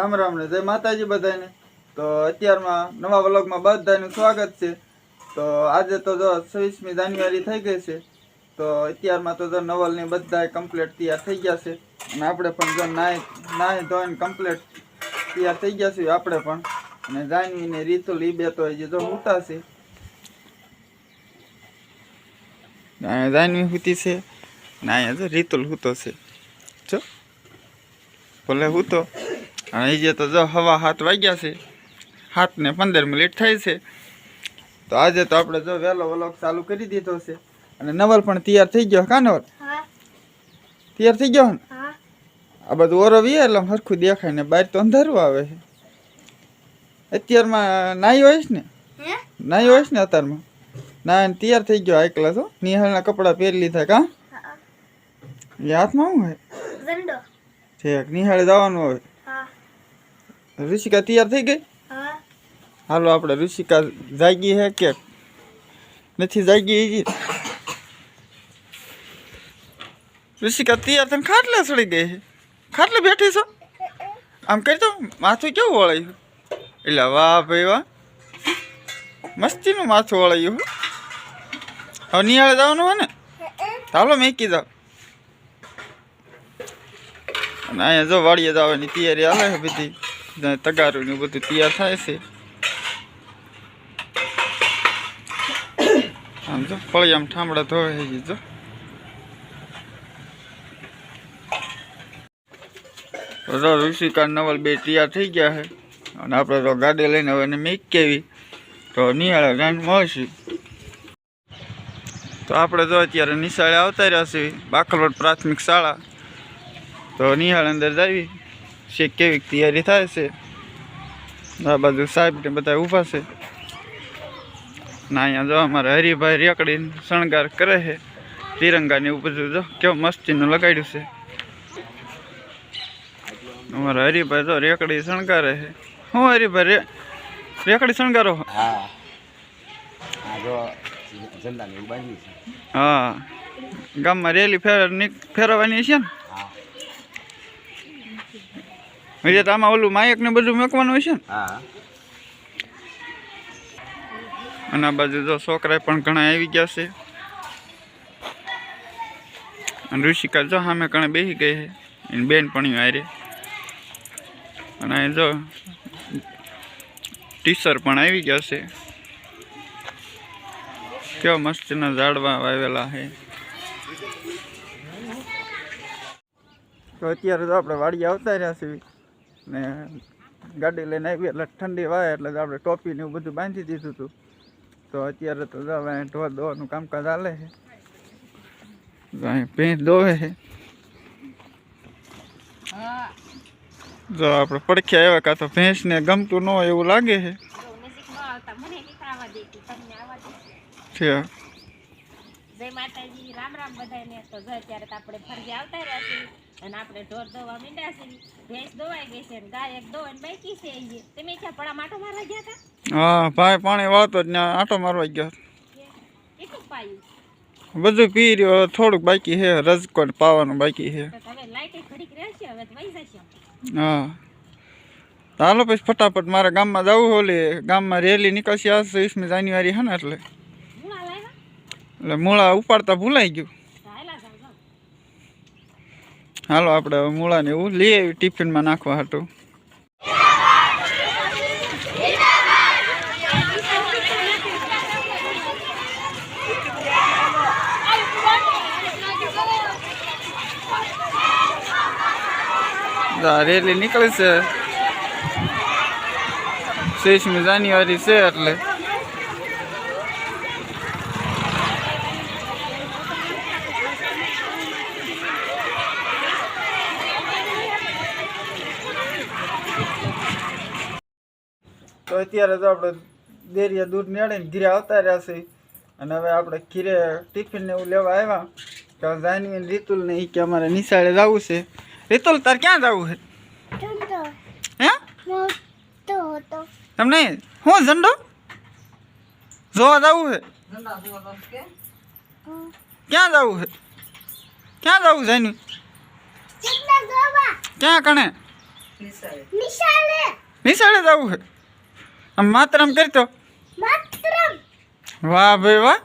રામ રામ ને જય માતાજી બધાને। તો અત્યારમાં નવા વ્લોગમાં બધાનું સ્વાગત છે। તો આજે તો જો 26મી જાન્યુઆરી થઈ ગઈ છે। તો અત્યારમાં તો જો નવલની બધા કમ્પ્લીટ તૈયાર થઈ ગયા છે અને આપણે પણ જો નાહી ધોઈને કમ્પ્લીટ તૈયાર થઈ ગયા છે આપણે પણ। અને જાનવી ને રીતુલ ઈ બે તો હજી જો ઉતા છે, જાનવી હુતી છે ને અહીંયા જો રીતુલ હુતો છે જો ભલે હુતો। અને એ તો જો 7:30 વાગ્યા છે, 7:15 થાય છે। તો આજે તો આપણે જો વહેલો વ્લોગ ચાલુ કરી દીધો છે અને નવલ પણ તૈયાર થઈ ગયો। કા નવલ તૈયાર થઈ ગયો ને? આ બધું ઓરવીએ એટલે સરખું દેખાય ને, બહાર તો અંધારું આવે છે। અત્યારમાં નાઈ હોઈશ ને અત્યારમાં ના તૈયાર થઈ ગયો હાઈ ક્લાસ હો। નિહાળના કપડાં પહેરી લીધા કા? એ હાથમાં શું હોય ઠીક, નિહાળે જવાનું હોય। ઋષિકા તૈયાર થઈ ગઈ? હાલો આપણે ઋષિકા જાગી હે કે નથી જાગી? ઋષિકા તૈયાર થઈને ખાટલે ચડી ગઈ છે, ખાટલે બેઠી છો? આમ કરી દો, માથું કેવું વળાયું? એટલે વાહ ભાઈ વાહ, મસ્તીનું માથું વળાયું। હવે નિહાળે જવાનું હોય ને, ચાલો મેકી જાઓ। અને અહીંયા જો વાડીએ જવાની તૈયારી હાલે છે બધી, તગારું ને બધું તૈયાર થાય છે। આમ જો ફળિયામાં ઠામડા ધોવે છે જો। ઋષિકા નવલ બે તૈયાર થઈ ગયા છે અને આપણે તો ગાડી લઈને હવે એને મેક કેવી તો નિહાળે જાણ મળશું। તો આપણે જો અત્યારે નિશાળે આવતા રહ્યા છીએ, બાખલવડ પ્રાથમિક શાળા। તો નિહાળ અંદર જાવી શેક કેવી તૈયારી થાય છે। આ બાજુ સાહેબ ને બધા ઊભા છે ના, અહીંયા જો અમારા હરિભાઈ રેકડી શણગાર કરે છે, તિરંગા ને એવું બધું જો કેવું મસ્તીનું લગાડ્યું છે। અમારા હરિભાઈ જો રેકડી શણગારે છે। હું હરિભાઈ રેકડી શણગારો? હા, ગામમાં રેલી ફેરવવાની છે ને? હજી તો આમાં ઓલું માયક ને બધું મૂકવાનું છે ને? અને આ બાજુ જો છોકરા પણ ઘણા આવી ગયા છે અને ઋષિકા જો સામે ઘણા બેસી ગઈ છે એની બેન પણ હારે। અને જો ટીચર પણ આવી ગયા છે, કેવા મસ્તીના ઝાડવા વાવેલા છે। તો અત્યારે તો આપણે વાડી આવતા રહ્યા છીએ ને ગાડી લઈને આવી એટલે ઠંડી વાય એટલે આપણે ટોપી ને એવું બધું બાંધી દીધું હતું। તો અત્યારે તો ઢોર દોવાનું કામકાજ ચાલે છે, ભેંસ દોવે છે। જો આપણે પડખ્યા આવ્યા કાં તો ભેંસને ગમતું ન હોય એવું લાગે છે। જય માતાજી, રામ રામ બધાને। તો જો અત્યારે તો આપણે ફરજી આવતા રહ્યા છીએ અને આપણે ઢોર દોવા મીંડ્યા છીએ। ભેંસ દોવાઈ ગઈ છે ને ગાય એક દોવાની બાકી છે। તમે ક્યાં પડા માટો મારવા ગયા હતા? હા ભાઈ, પાણી વાળતો જ ત્યાં આટો મારવા ગયો। કેટલું પાયું? બધું પી રહ્યો, થોડુંક બાકી છે, રજકો પાવાનું બાકી છે। હવે લાઈટ ઘડીક રહેશે, હવે તો વહી જશે। હા ચાલો પછી ફટાફટ મારા ગામમાં જવું, ઓલી ગામમાં રેલી નીકળશે આ 26મી જાન્યુઆરી છે ને, એટલે મૂળા ઉપાડતા ભૂલાઈ ગયું। હાલો આપણે હવે મૂળા ને એવું લઈ આવી ટિફિનમાં નાખવા હતું। રેલી નીકળી છે, 26મી જાન્યુઆરી છે એટલે તો અત્યારે તો આપણે દેરિયા દૂધ મેળવીને ઘીરે આવતા રહ્યા છે અને હવે આપણે ઘીરે ટિફિન ને એવું લેવા આવ્યા। તો જાનવી ને રીતુલ ને કે અમારે નિશાળે જવું છે। રીતુલ તાર ક્યાં જવું છે? હે તમને હું ઝંડો જોવા જવું છે? ક્યાં જવું છે? ક્યાં જવું જાનવી? ક્યાં કણે? નિશાળે જવું છે આમ માતરમ કરતો વાહ ભાઈ વાહ